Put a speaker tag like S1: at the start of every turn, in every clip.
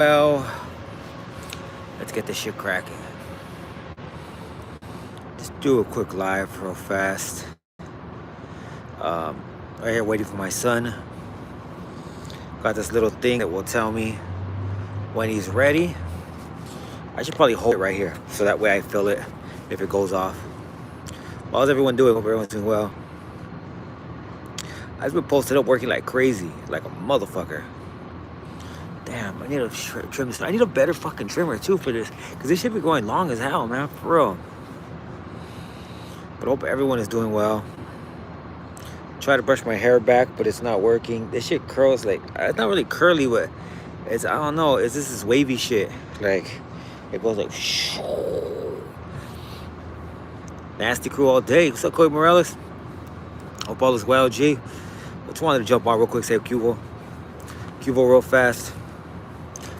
S1: Well, let's get this shit cracking. Just do a quick live real fast. Right here waiting for my son. Got this little thing that will tell me when he's ready. I should probably hold it right here so that way I feel it if it goes off. How's everyone doing? Hope everyone's doing well. I've been posted up working like crazy, like a motherfucker. Damn, I need to trim this. I need a better fucking trimmer too for this, because this should be going long as hell, man, for real. But I hope everyone is doing well. Try to brush my hair back, but it's not working. This shit curls like, it's not really curly, but it's, I don't know, it's this wavy shit. Like, it goes like, nasty crew all day. What's up, Cody Morales? Hope all is well, G. Just wanted to jump on real quick, say Cuvo real fast.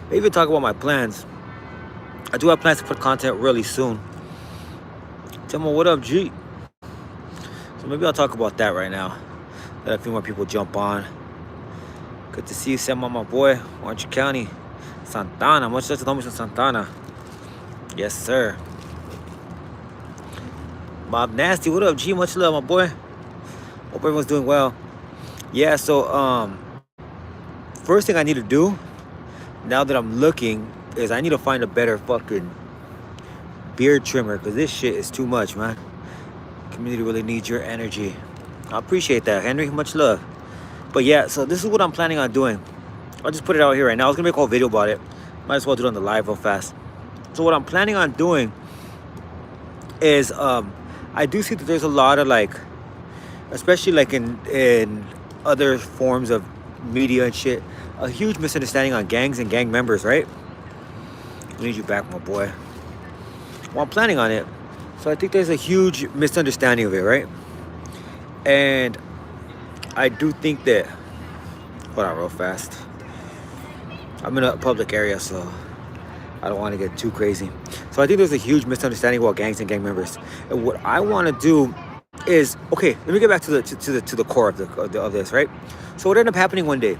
S1: Maybe even talk about my plans. I do have plans to put content really soon. Tell me what up, G. So maybe I'll talk about that right now. Let a few more people jump on. Good to see you, Sam, my boy. Orange County, Santana. Much love to the homies from Santana. Yes, sir. Bob Nasty, what up, G? Much love, my boy. Hope everyone's doing well. Yeah, so first thing I need to do now that I'm looking is I need to find a better fucking beard trimmer, because this shit is too much, man. Community really needs your energy. I appreciate that, Henry. Much love. But yeah, so this is what I'm planning on doing. I'll just put it out here right now. I was gonna make a whole video about it. Might as well do it on the live real fast. So what I'm planning on doing is I do see that there's a lot of, like, especially like in other forms of media and shit, a huge misunderstanding on gangs and gang members, right? I need you back, my boy. Well, I'm planning on it. So I think there's a huge misunderstanding of it, right? And I do think that, hold on real fast. I'm in a public area, so I don't want to get too crazy. So I think there's a huge misunderstanding about gangs and gang members. And what I want to do is, okay, let me get back to the core of this, right? So what ended up happening one day,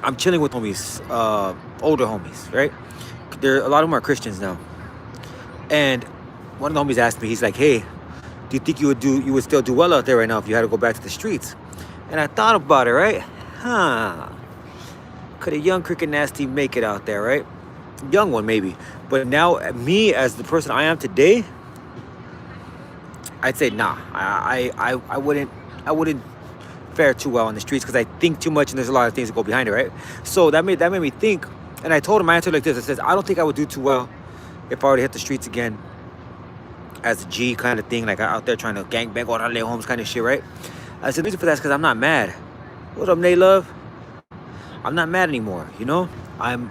S1: I'm chilling with homies, older homies, right? A lot of them are Christians now. And one of the homies asked me, he's like, hey, do you think you would still do well out there right now if you had to go back to the streets? And I thought about it, right? Could a young Cricket Nasty make it out there, right? Young one, maybe. But now, me as the person I am today, I'd say nah. I wouldn't fare too well on the streets, because I think too much and there's a lot of things that go behind it, right? So that made me think, and I told him, I answered like this. I said, I don't think I would do too well if I were to hit the streets again as a G kind of thing, like out there trying to gangbang orale homes kind of shit, right? I said, the reason for that is because I'm not mad. What up, Nay Love? I'm not mad anymore, you know? I'm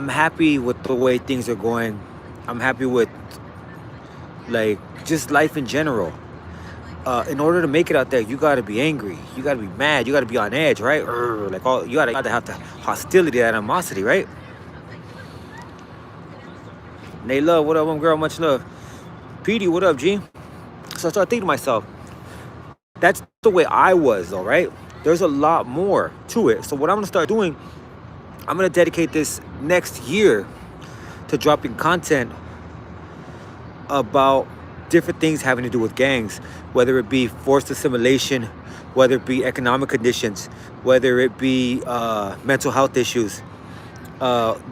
S1: happy with the way things are going. I'm happy with, like, just life in general. In order to make it out there, you gotta be angry, you gotta be mad, you gotta be on edge, right? Like, all you gotta have the hostility, that animosity, right? Nay Love, what up, girl? Much love. Petey, what up, G? So I started thinking to myself, that's the way I was, though, right? There's a lot more to it. So what I'm gonna start doing, I'm gonna dedicate this next year to dropping content about different things having to do with gangs, whether it be forced assimilation, whether it be economic conditions, whether it be mental health issues,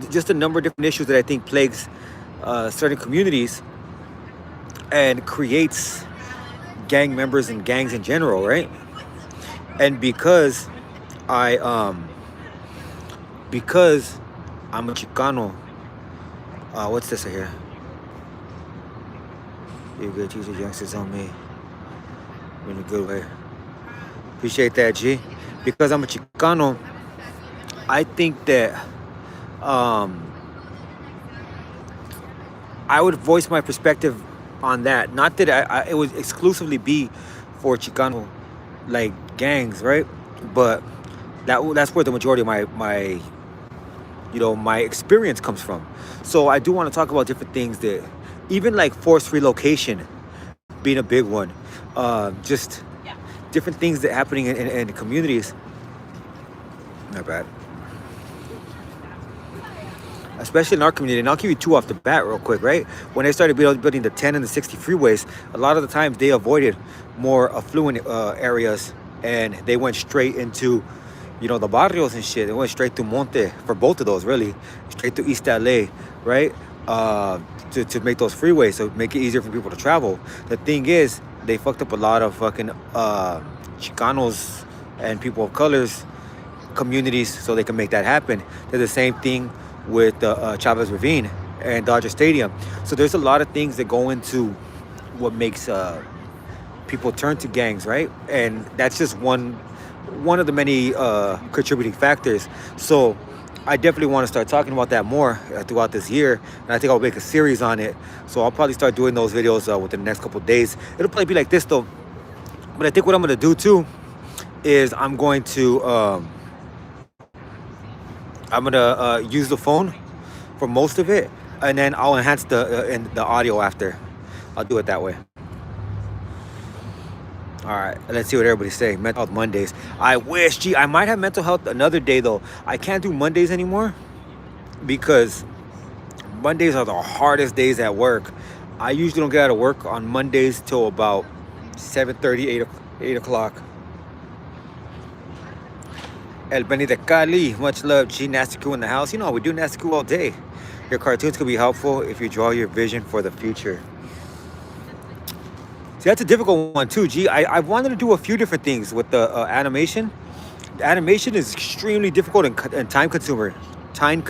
S1: just a number of different issues that I think plagues certain communities and creates gang members and gangs in general, right? And because I'm a Chicano, what's this right here? You good, teach the youngsters on me in a good way. Appreciate that, G. Because I'm a Chicano, I think that I would voice my perspective on that. Not that it would exclusively be for Chicano, like, gangs, right? But that's where the majority of my experience comes from. So I do want to talk about different things that, even like forced relocation being a big one, just different things that happening in the communities. Not bad. especially in our community. And I'll give you two off the bat real quick, right? When they started building the 10 and the 60 freeways, a lot of the times they avoided more affluent areas, and they went straight into, the barrios and shit. They went straight to Monte for both of those, really, straight to East LA, right? To make those freeways, so make it easier for people to travel. The thing is, they fucked up a lot of fucking Chicanos and people of colors communities so they can make that happen. They're the same thing with Chavez Ravine and Dodger Stadium. So there's a lot of things that go into what makes people turn to gangs, right? And that's just one of the many contributing factors. So I definitely want to start talking about that more throughout this year, and I think I'll make a series on it. So I'll probably start doing those videos within the next couple of days. It'll probably be like this though, but I think what I'm gonna do too is I'm going to use the phone for most of it, and then I'll enhance the audio after. I'll do it that way. All right, let's see what everybody's saying. Mental health Mondays. I wish, gee, I might have mental health another day though. I can't do Mondays anymore because Mondays are the hardest days at work. I usually don't get out of work on Mondays till about 7:30, 8 o'clock. El Benny de Cali, much love. G, Nasty Cool in the house. We do Nasty Cool all day. Your cartoons could be helpful if you draw your vision for the future. See, that's a difficult one too, G. I wanted to do a few different things with the animation. The animation is extremely difficult and time consuming. Time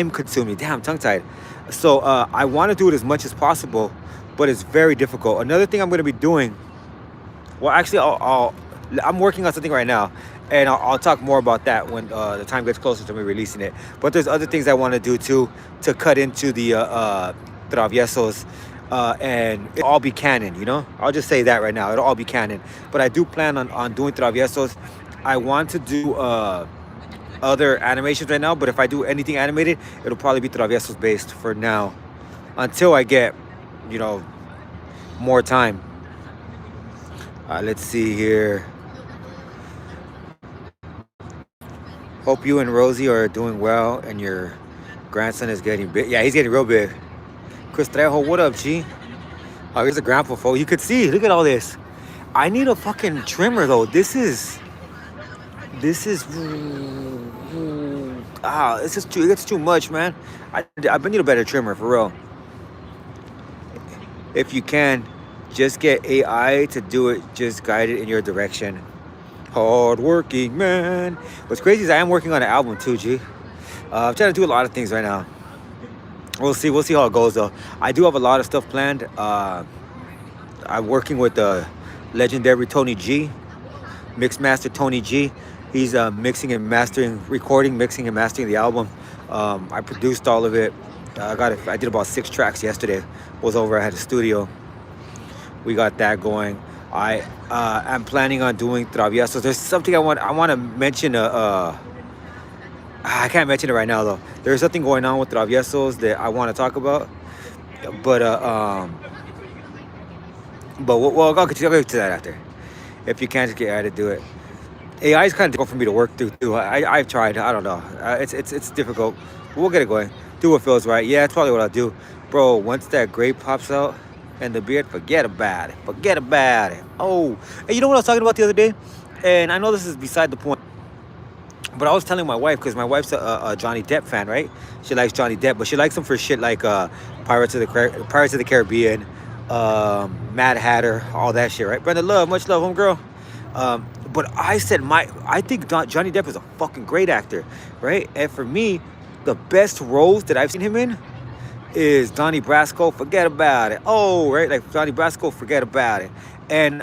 S1: consuming. Damn, tongue tied. So I want to do it as much as possible, but it's very difficult. Another thing I'm going to be doing. Well, actually, I'm working on something right now, and I'll talk more about that when the time gets closer to me releasing it. But there's other things I want to do too to cut into the traviesos. And it'll all be canon, I'll just say that right now. It'll all be canon. But I do plan on doing traviesos. I want to do other animations right now, but if I do anything animated, it'll probably be traviesos based for now, until I get, more time. Let's see here. Hope you and Rosie are doing well, and your grandson is getting big. Yeah, he's getting real big. Chris Trejo, what up, G? Oh, here's a grandpa photo. You could see, look at all this. I need a fucking trimmer though. This is it's just too, it gets too much, man. I need a better trimmer for real. If you can, just get AI to do it, just guide it in your direction. Hard working, man. What's crazy is I am working on an album too, G. I'm trying to do a lot of things right now. We'll see how it goes though. I do have a lot of stuff planned. I'm working with the legendary Tony G, Mixmaster Tony G. He's mixing and mastering the album. I produced all of it. I did about 6 tracks yesterday. Was over at the studio. We got that going. I'm planning on doing traviesos. There's something I want to mention. I can't mention it right now though. There's something going on with traviesos that I want to talk about, but I'll get to that after. If you can't, just get added to it. AI is kind of difficult for me to work through too. I've tried. I don't know. It's difficult. But we'll get it going. Do what feels right. Yeah, that's probably what I'll do, bro. Once that grape pops out and the beard, forget about it. Forget about it. Oh, and you know what I was talking about the other day? And I know this is beside the point. But I was telling my wife, because my wife's a Johnny Depp fan, right? She likes Johnny Depp, but she likes him for shit like Pirates of the Caribbean, Mad Hatter, all that shit, right? Brenda Love, much love, homegirl. But I said I think Johnny Depp is a fucking great actor, right? And for me, the best roles that I've seen him in is Donnie Brasco, forget about it. Oh, right, like Donnie Brasco, forget about it. And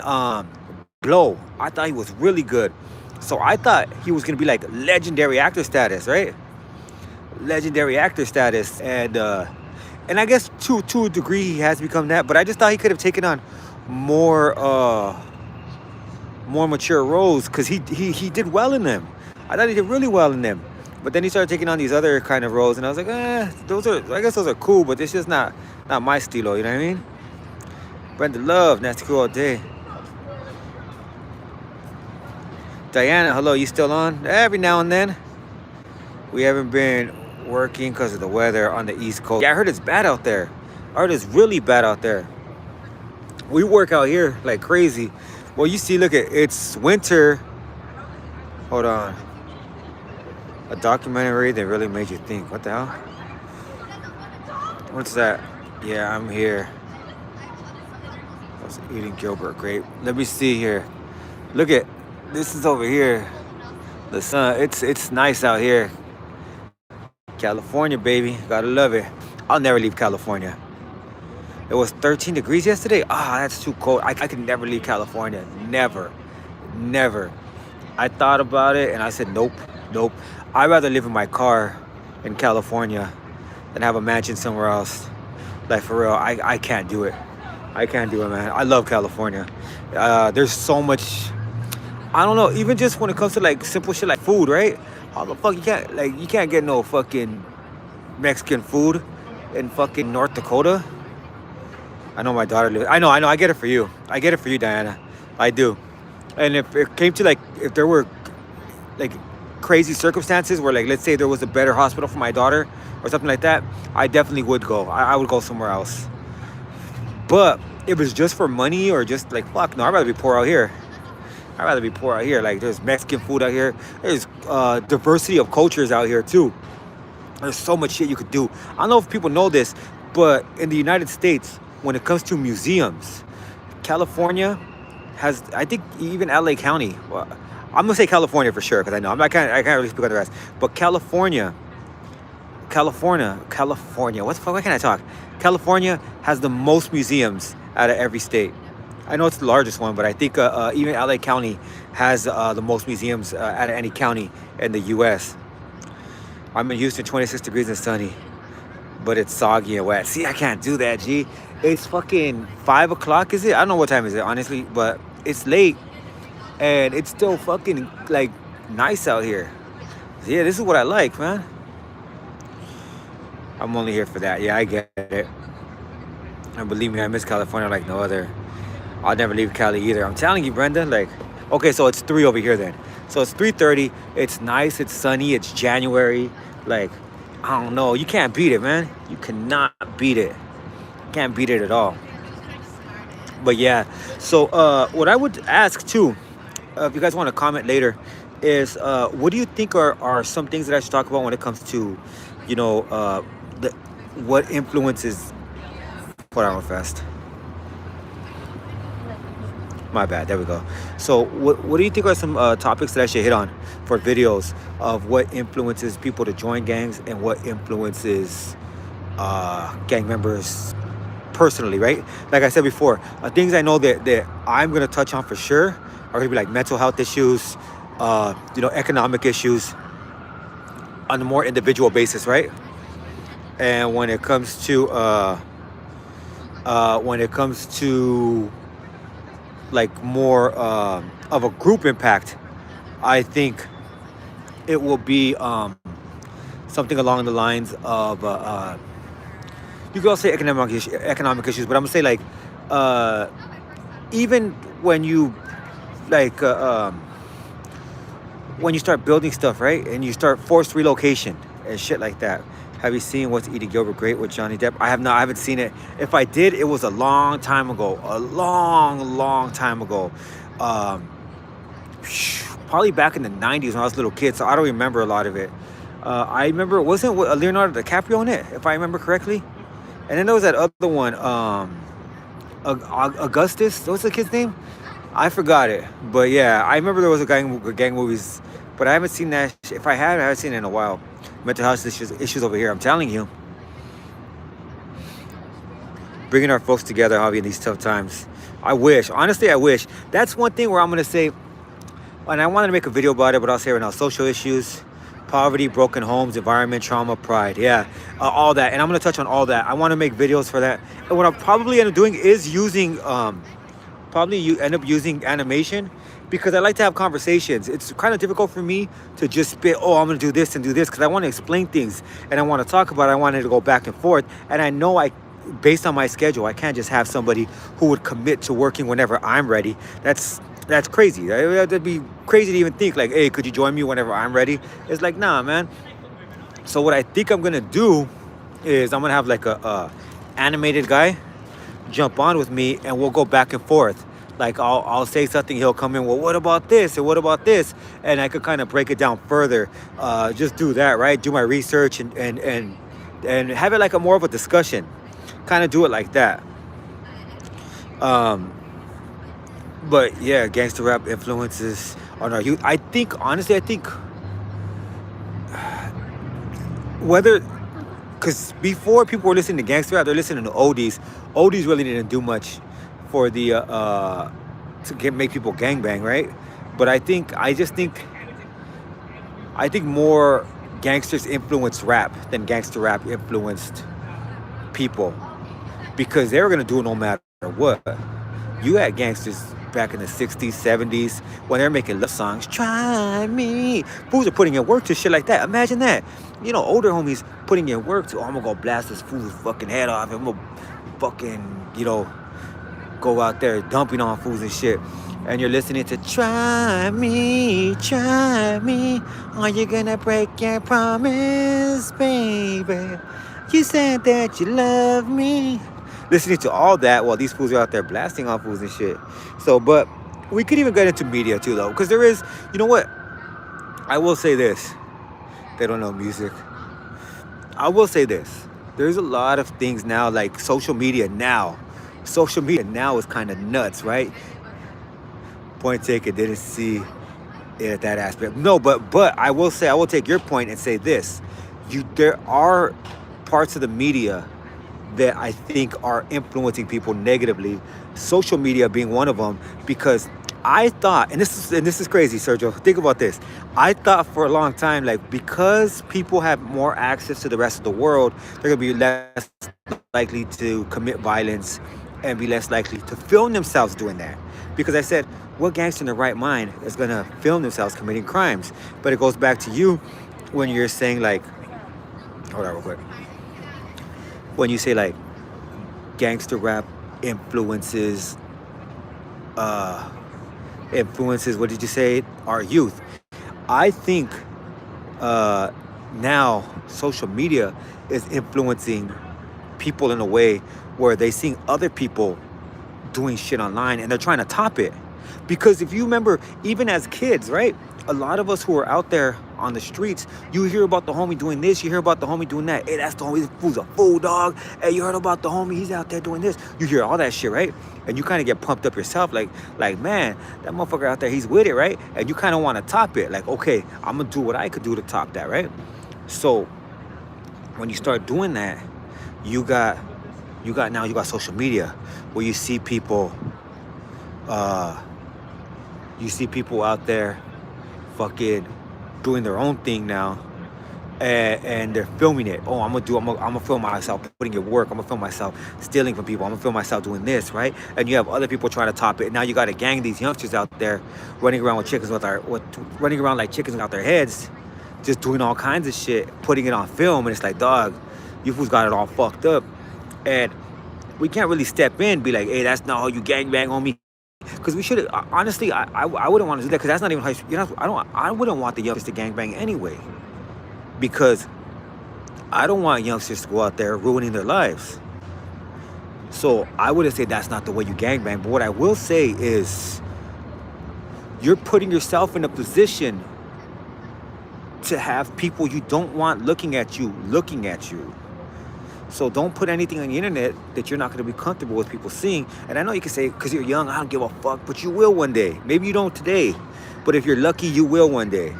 S1: Blow, I thought he was really good. So I thought he was gonna be like legendary actor status, right? Legendary actor status, and I guess to a degree he has become that. But I just thought he could have taken on more mature roles, because he did well in them. I thought he did really well in them. But then he started taking on these other kind of roles, and I was like, I guess those are cool, but it's just not my stilo. You know what I mean? Brenda Love, Nasty Cool all day. Diana, hello, you still on? Every now and then. We haven't been working because of the weather on the East Coast. Yeah, I heard it's bad out there. I heard it's really bad out there. We work out here like crazy. Well, you see, look at it's winter. Hold on. A documentary that really made you think. What the hell? What's that? Yeah, I'm here. I was eating Gilbert grape. Let me see here. Look at this is over here. The sun. It's nice out here. California, baby. Gotta love it. I'll never leave California. It was 13 degrees yesterday. Ah, that's too cold. I could never leave California. Never. Never. I thought about it and I said, nope. I'd rather live in my car in California than have a mansion somewhere else. Like, for real, I can't do it. I can't do it, man. I love California. There's so much, I don't know, even just when it comes to like simple shit like food, right? How the fuck you can't get no fucking Mexican food in fucking North Dakota. I know my daughter lives. I know. I get it for you. I get it for you, Diana. I do. And if it came to like, if there were like crazy circumstances where like, let's say there was a better hospital for my daughter or something like that, I definitely would go. I would go somewhere else. But if it's just for money or just like, fuck no, I'd rather be poor out here. I'd rather be poor out here. Like, there's Mexican food out here. There's diversity of cultures out here too. There's so much shit you could do. I don't know if people know this, but in the United States, when it comes to museums, California has, I think even LA County, well, I'm gonna say California for sure, because I know I can't really speak on the rest. But California, what the fuck, why can't I talk? California has the most museums out of every state. I know it's the largest one, but I think even LA County has the most museums out of any county in the US. I'm in Houston, 26 degrees and sunny, but it's soggy and wet. See, I can't do that, G. It's fucking 5 o'clock, is it? I don't know what time is it, honestly, but it's late and it's still fucking like nice out here. Yeah, this is what I like, man. I'm only here for that. Yeah, I get it. And believe me, I miss California like no other. I'll never leave Cali either. I'm telling you, Brenda, like, okay, so it's 3 over here then. So it's 3:30. It's nice. It's sunny. It's January. Like, I don't know. You can't beat it, man. You cannot beat it. Can't beat it at all. But yeah, so what I would ask too, if you guys want to comment later, is what do you think are some things that I should talk about when it comes to, you know, what influences. Hold on real fast. My bad. There we go. So what do you think are some topics that I should hit on for videos of what influences people to join gangs and what influences gang members personally, right? Like I said before, things I know that I'm going to touch on for sure are going to be like mental health issues, you know, economic issues on a more individual basis, right? And when it comes to like more of a group impact, I think it will be something along the lines of you could also say economic issues, but I'm gonna say like even when you like when you start building stuff, right, and you start forced relocation and shit like that. Have you seen What's Eating Gilbert Grape with Johnny Depp? I have not. I haven't seen it. If I did, it was a long time ago. A long time ago. Probably back in the 90s when I was a little kid, so I don't remember a lot of it. I remember, wasn't Leonardo DiCaprio in it, if I remember correctly? And then there was that other one, Augustus. What's the kid's name? I forgot it. But yeah, I remember there was a gang movies, but I haven't seen that. If I haven't seen it in a while. Mental health issues over here, I'm telling you. Bringing our folks together, Javier, in these tough times. I wish. Honestly, I wish. That's one thing where I'm going to say, and I wanted to make a video about it, but I'll say right now, social issues, poverty, broken homes, environment, trauma, pride. Yeah, all that. And I'm going to touch on all that. I want to make videos for that. And what I'll probably end up doing is using, end up using animation, because I like to have conversations. It's kind of difficult for me to just spit, oh, I'm going to do this and do this, because I want to explain things and I want to talk about it. I wanted to go back and forth. And I know based on my schedule, I can't just have somebody who would commit to working whenever I'm ready. That's crazy. That'd be crazy to even think like, hey, could you join me whenever I'm ready? It's like, nah, man. So what I think I'm gonna do is I'm gonna have like a animated guy jump on with me, and we'll go back and forth. Like I'll say something, he'll come in. Well, what about this? And what about this? And I could kind of break it down further. Just do that, right? Do my research and have it like a more of a discussion. Kind of do it like that. Um, but yeah, gangster rap influences on our youth. I think honestly, I think whether because before people were listening to gangster rap, they're listening to oldies. Oldies really didn't do much for the make people gangbang, right? But I think more gangsters influenced rap than gangster rap influenced people, because they were gonna do it no matter what. You had gangsters back in the 60s, 70s when they're making love songs. Try me. Fools are putting in work to shit like that. Imagine that. You know, older homies putting in work to, oh, I'm gonna go blast this fool's fucking head off. I'm gonna fucking, go out there dumping on fools and shit. And you're listening to try me. Are you gonna break your promise, baby? You said that you love me. Listening to all that while these fools are out there blasting on fools and shit. So, but we could even get into media too, though, because there is, you know what? I will say this. They don't know music. I will say this. There's a lot of things now, like social media now. Social media now is kind of nuts, right? Point taken. Didn't see it at that aspect. No, but I will say, I will take your point and say this. There are parts of the media that I think are influencing people negatively. Social media being one of them, because I thought, and this is crazy, Sergio. Think about this. I thought for a long time, like, because people have more access to the rest of the world, they're gonna be less likely to commit violence and be less likely to film themselves doing that. Because I said, what gangster in their right mind is gonna film themselves committing crimes? But it goes back to you when you're saying, like, hold on real quick. When you say like gangster rap influences what did you say, our youth? I think now social media is influencing people in a way where they seeing other people doing shit online and they're trying to top it. Because if you remember, even as kids, right, a lot of us who are out there on the streets, you hear about the homie doing this, you hear about the homie doing that. Hey, that's the homie, this fool's a fool, dog. Hey, you heard about the homie, he's out there doing this. You hear all that shit, right? And you kind of get pumped up yourself, like, man, that motherfucker out there, he's with it, right? And you kind of want to top it. Like, okay, I'm going to do what I could do to top that, right? So when you start doing that, you got social media where you see people out there fucking doing their own thing now, and they're filming it. Oh, I'm gonna film myself putting in work. I'm gonna film myself stealing from people. I'm gonna film myself doing this, right? And you have other people trying to top it. Now you got a gang of these youngsters out there running around with running around like chickens out their heads, just doing all kinds of shit, putting it on film, and it's like, dog, you fools got it all fucked up, and we can't really step in, be like, hey, that's not how you gangbang on me. Because we should, honestly, I wouldn't want to do that, because that's not even how I wouldn't want the youngsters to gangbang anyway, because I don't want youngsters to go out there ruining their lives. So I wouldn't say that's not the way you gangbang. But what I will say is, you're putting yourself in a position to have people you don't want looking at you. So don't put anything on the internet that you're not going to be comfortable with people seeing. And I know you can say, because you're young, I don't give a fuck, but you will one day. Maybe you don't today, but if you're lucky, you will one day.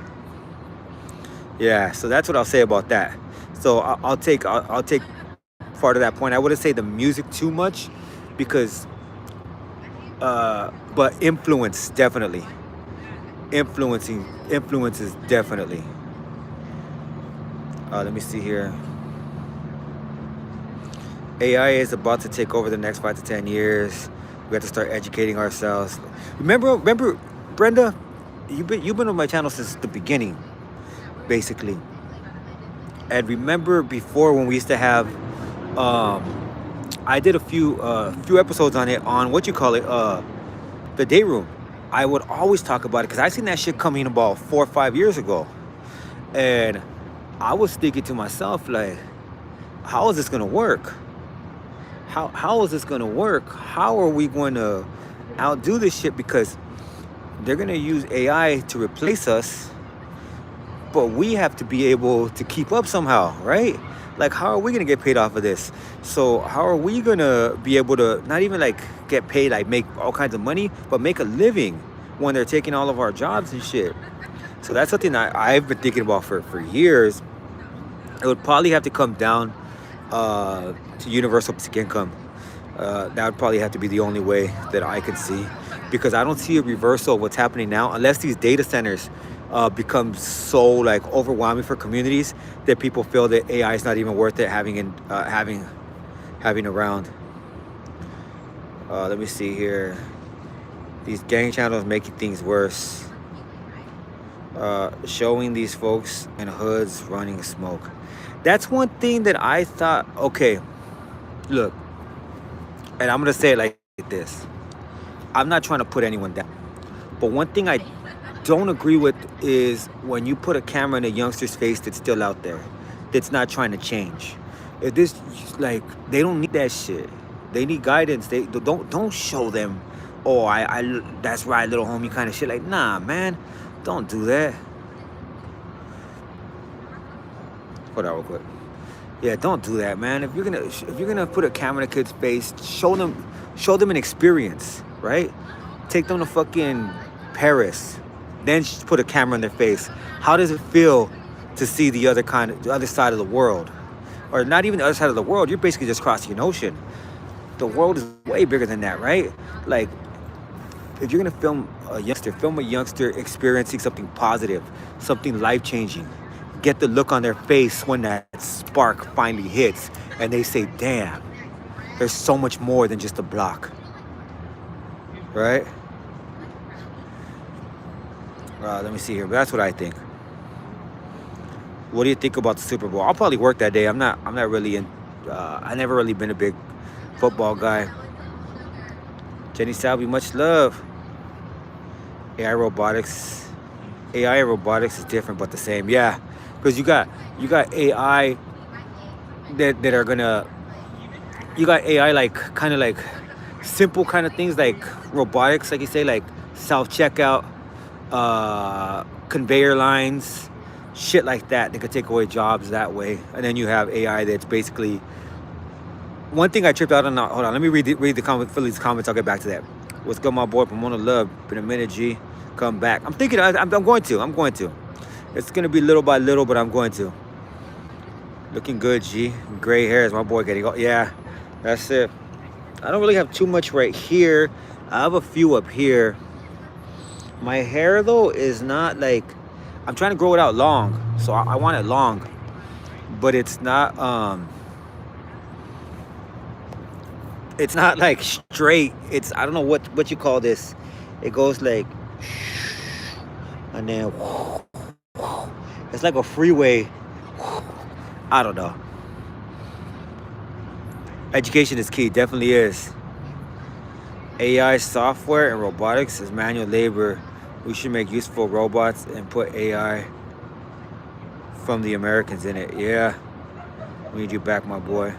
S1: Yeah, so that's what I'll say about that. So I'll take part of that point. I wouldn't say the music too much, because, but influences definitely. Influences definitely. Let me see here. AI is about to take over the next 5 to 10 years. We have to start educating ourselves. Remember, Brenda, you've been on my channel since the beginning, basically. And remember before when we used to have, I did a few episodes on it, on the day room. I would always talk about it because I seen that shit coming about 4 or 5 years ago, and I was thinking to myself, like, how is this gonna work? How is this gonna work? How are we going to outdo this shit? Because they're gonna use AI to replace us, but we have to be able to keep up somehow, right? Like, how are we gonna get paid off of this? So how are we gonna be able to not even like get paid, like make all kinds of money, but make a living when they're taking all of our jobs and shit? So that's something I've been thinking about for years. It would probably have to come down to universal basic income. That would probably have to be the only way that I could see, because I don't see a reversal of what's happening now unless these data centers become so like overwhelming for communities that people feel that AI is not even worth it having around. Let me see here. These gang channels making things worse. Showing these folks in hoods running smoke. That's one thing that I thought, okay, look, and I'm gonna say it like this. I'm not trying to put anyone down, but one thing I don't agree with is when you put a camera in a youngster's face that's still out there, that's not trying to change. If this, like, they don't need that shit. They need guidance. They don't show them, oh, I that's right, little homie, kind of shit. Like, nah, man, don't do that. Hold on real quick. Yeah, don't do that, man. If you're gonna put a camera in a kid's face, show them an experience, right? Take them to fucking Paris, then put a camera in their face. How does it feel to see the other side of the world, or not even the other side of the world? You're basically just crossing an ocean. The world is way bigger than that, right? Like, if you're gonna film a youngster experiencing something positive, something life-changing. Get the look on their face when that spark finally hits and they say, damn, there's so much more than just a block, right? Let me see here, but that's what I think. What do you think about the Super Bowl? I'll probably work that day. I'm not really I never really been a big football guy. Jenny Salvi, much love. AI robotics is different but the same. Yeah, because you got AI that are gonna, you got AI like kind of like simple kind of things like robotics, like you say, like self-checkout, conveyor lines, shit like that could take away jobs that way. And then you have AI that's basically, one thing I tripped out on. Hold on, let me read the comment, fill these comments. I'll get back to that. What's good, my boy? Pomona Love. Been a minute, G. Come back. I'm thinking. I'm going to. It's gonna be little by little, but I'm going to. Looking good, G. Gray hairs, my boy. Getting. Yeah, that's it. I don't really have too much right here. I have a few up here. My hair though is not like. I'm trying to grow it out long, so I want it long, but it's not. It's not like straight. It's, I don't know what you call this. It goes like, and then it's like a freeway. I don't know. Education is key. Definitely is. AI software and robotics is manual labor. We should make useful robots and put AI from the Americans in it. Yeah. We need you back, my boy.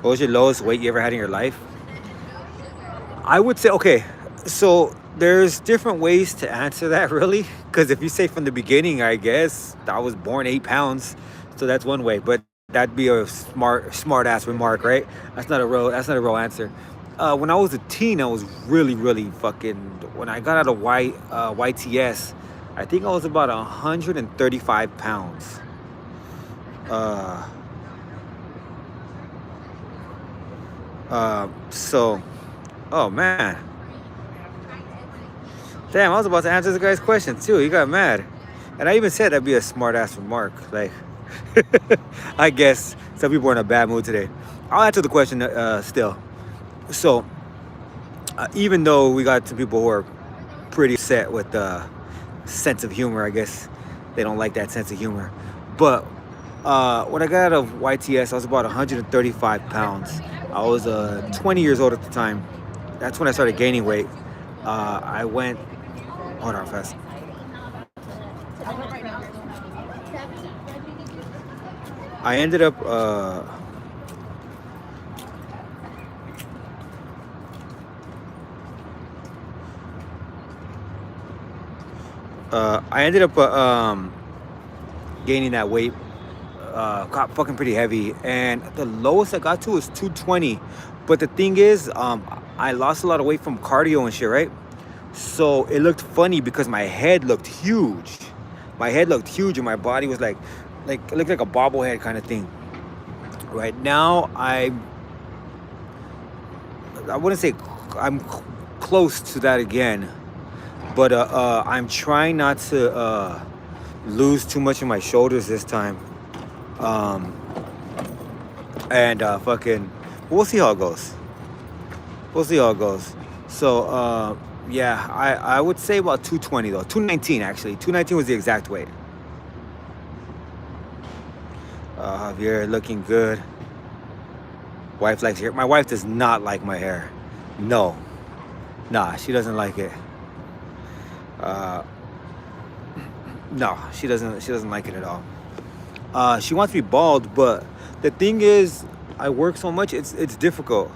S1: What was your lowest weight you ever had in your life? I would say, okay, so there's different ways to answer that, really. Because if you say from the beginning, I guess I was born 8 pounds, so that's one way. But that'd be a smart ass remark, right? That's not a real answer. When I was a teen, I was really fucking. When I got out of YTS, I think I was about 135 pounds. So, oh man, damn! I was about to answer this guy's question too. He got mad, and I even said that'd be a smart ass remark. Like, I guess some people are in a bad mood today. I'll answer the question still. So, even though we got some people who are pretty upset with the sense of humor, I guess they don't like that sense of humor. But when I got out of YTS, I was about 135 pounds. I was 20 years old at the time. That's when I started gaining weight. I went, hold on fast. I ended up gaining that weight. Got fucking pretty heavy, and the lowest I got to was 220. But the thing is, I lost a lot of weight from cardio and shit, right? So it looked funny because my head looked huge. My head looked huge, and my body was like it looked like a bobblehead kind of thing. Right now, I wouldn't say I'm close to that again, but I'm trying not to lose too much of my shoulders this time. And fucking, we'll see how it goes. We'll see how it goes. So yeah, I would say about 220 though. 219 actually. 219 was the exact weight. Javier looking good. Wife likes hair. My wife does not like my hair. No. Nah, she doesn't like it. No, she doesn't like it at all. She wants me bald, but the thing is, I work so much, it's difficult.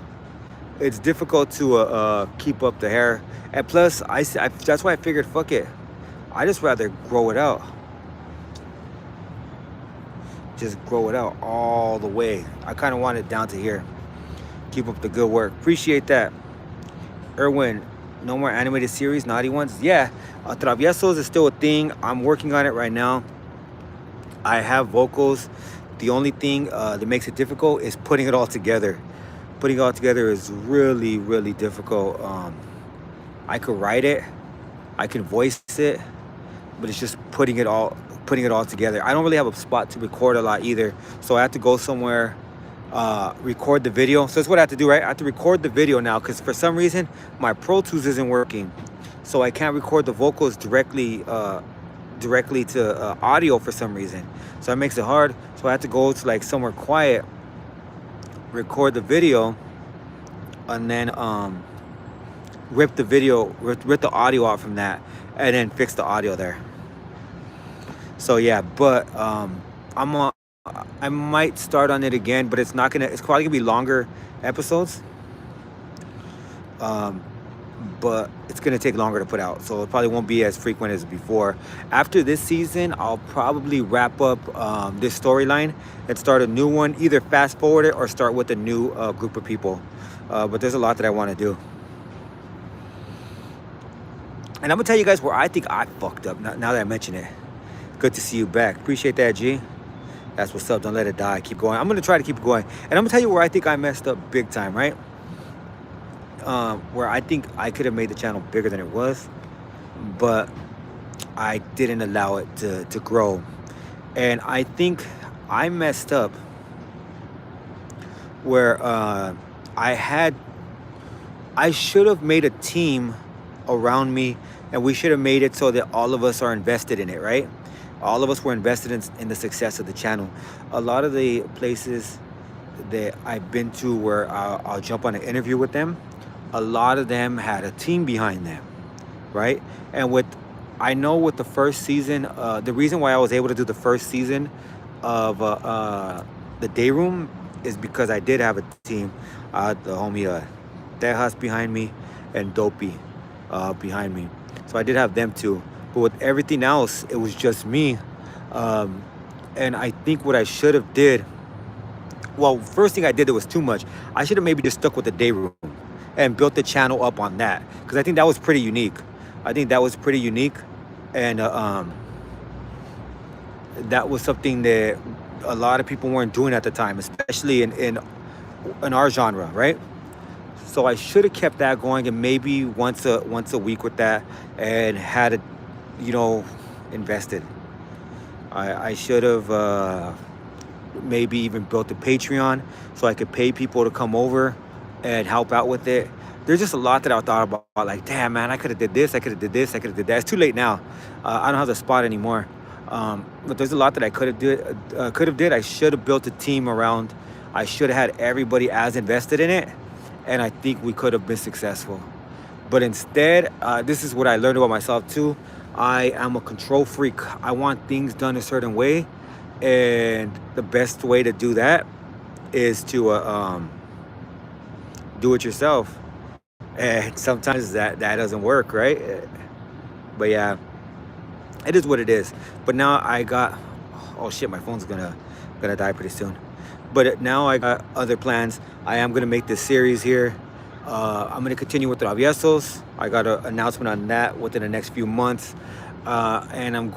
S1: It's difficult to keep up the hair. And plus, that's why I figured, fuck it. I just rather grow it out. Just grow it out all the way. I kind of want it down to here. Keep up the good work. Appreciate that. Erwin, no more animated series, naughty ones? Yeah, Traviesos is still a thing. I'm working on it right now. I have vocals. The only thing that makes it difficult is putting it all together. Putting it all together is really, really difficult. I could write it, I can voice it, but it's just putting it all together. I don't really have a spot to record a lot either, so I have to go somewhere, record the video. So that's what I have to do, right? I have to record the video now because for some reason my Pro Tools isn't working, so I can't record the vocals directly to audio for some reason. So that makes it hard. So I have to go to like somewhere quiet, record the video, and then rip the audio out from that, and then fix the audio there. So yeah, but I might start on it again, but it's probably gonna be longer episodes. But it's gonna take longer to put out, so it probably won't be as frequent as before. After this season, I'll probably wrap up this storyline and start a new one, either fast forward it or start with a new group of people. But there's a lot that I want to do. And I'm gonna tell you guys where I think I fucked up now that I mention it. Good to see you back. Appreciate that, G. That's what's up. Don't let it die. Keep going. I'm gonna try to keep going. And I'm gonna tell you where I think I messed up big time, right? Where I think I could have made the channel bigger than it was, but I didn't allow it to grow. And I think I messed up where I should have made a team around me, and we should have made it so that all of us are invested in it, right? All of us were invested in the success of the channel. A lot of the places that I've been to where I'll jump on an interview with them, a lot of them had a team behind them, right? And I know with the first season, the reason why I was able to do the first season of the Day Room is because I did have a team. The homie Tejas behind me and Dopey behind me. So I did have them too. But with everything else, it was just me. And I think what I should have did, well, first thing I did that was too much. I should have maybe just stuck with the Day Room and built the channel up on that, because I think that was pretty unique. And that was something that a lot of people weren't doing at the time, especially in our genre, right? So I should have kept that going, and maybe once a week with that, and had it, invested. I should have maybe even built a Patreon so I could pay people to come over and help out with it. There's just a lot that I thought about, like, damn, man, I could have did this, I could have did this, I could have did that. It's too late now. I don't have the spot anymore. But there's a lot that I could have did. I should have built a team around. I should have had everybody as invested in it, and I think we could have been successful. But instead, this is what I learned about myself too. I am a control freak. I want things done a certain way, And the best way to do that is to do it yourself. And sometimes that doesn't work, right? But yeah, it is what it is. But now I got, oh shit, my phone's gonna die pretty soon. But now I got other plans. I am gonna make this series here. I'm gonna continue with the Traviesos. I got an announcement on that within the next few months, and I'm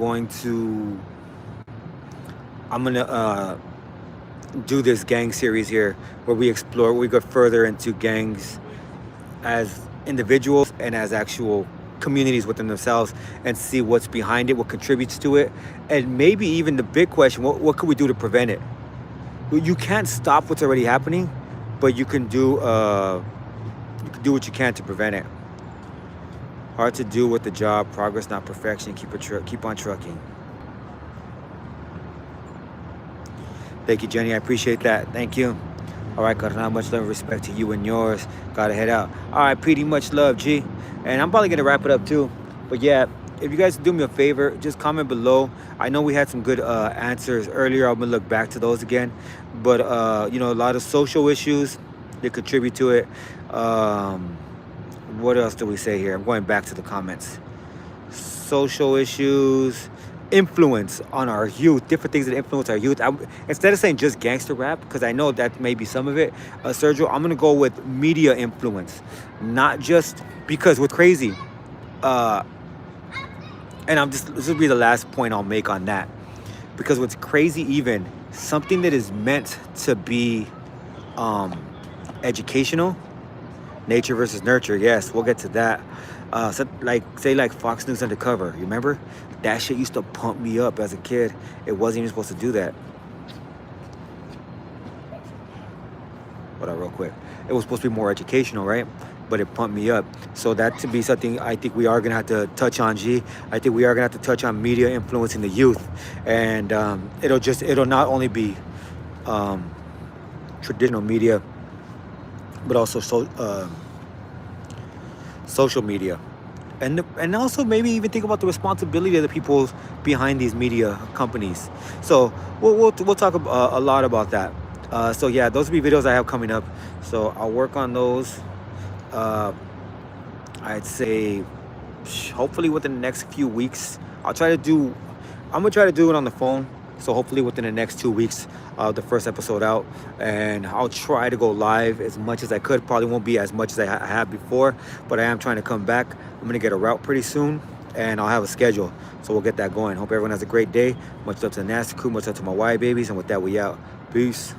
S1: gonna do this gang series here where we go further into gangs as individuals and as actual communities within themselves, and see what's behind it, what contributes to it, and maybe even the big question: what could we do to prevent it? You can't stop what's already happening, but you can do what you can to prevent it. Hard to do with the job, progress not perfection. Keep on trucking. Thank you, Jenny. I appreciate that. Thank you. All right, carnal. Much love and respect to you and yours. Gotta head out. All right, pretty much love, G. And I'm probably gonna wrap it up too. But yeah, if you guys do me a favor, just comment below. I know we had some good answers earlier. I'm gonna look back to those again. But a lot of social issues that contribute to it. What else do we say here? I'm going back to the comments. Social issues, influence on our youth, different things that influence our youth. Instead of saying just gangster rap, because I know that may be some of it, Sergio, I'm gonna go with media influence, not just because we're crazy. And this will be the last point I'll make on that, because what's crazy, even something that is meant to be educational, nature versus nurture. Yes, we'll get to that. So like Fox News Undercover. You remember? That shit used to pump me up as a kid. It wasn't even supposed to do that. Hold on real quick. It was supposed to be more educational, right? But it pumped me up. So that to be something I think we are going to have to touch on, G. I think we are going to have to touch on media influencing the youth. And it'll not only be traditional media, but also social media. And also maybe even think about the responsibility of the people behind these media companies. So we'll talk a lot about that. So yeah, those will be videos I have coming up. So I'll work on those. I'd say hopefully within the next few weeks. I'm gonna try to do it on the phone. So hopefully within the next 2 weeks, the first episode out, and I'll try to go live as much as I could. Probably won't be as much as I have before, but I am trying to come back. I'm gonna get a route pretty soon, and I'll have a schedule. So we'll get that going. Hope everyone has a great day. Much love to the Nasty Crew. Much love to my Y babies, and with that, we out. Peace.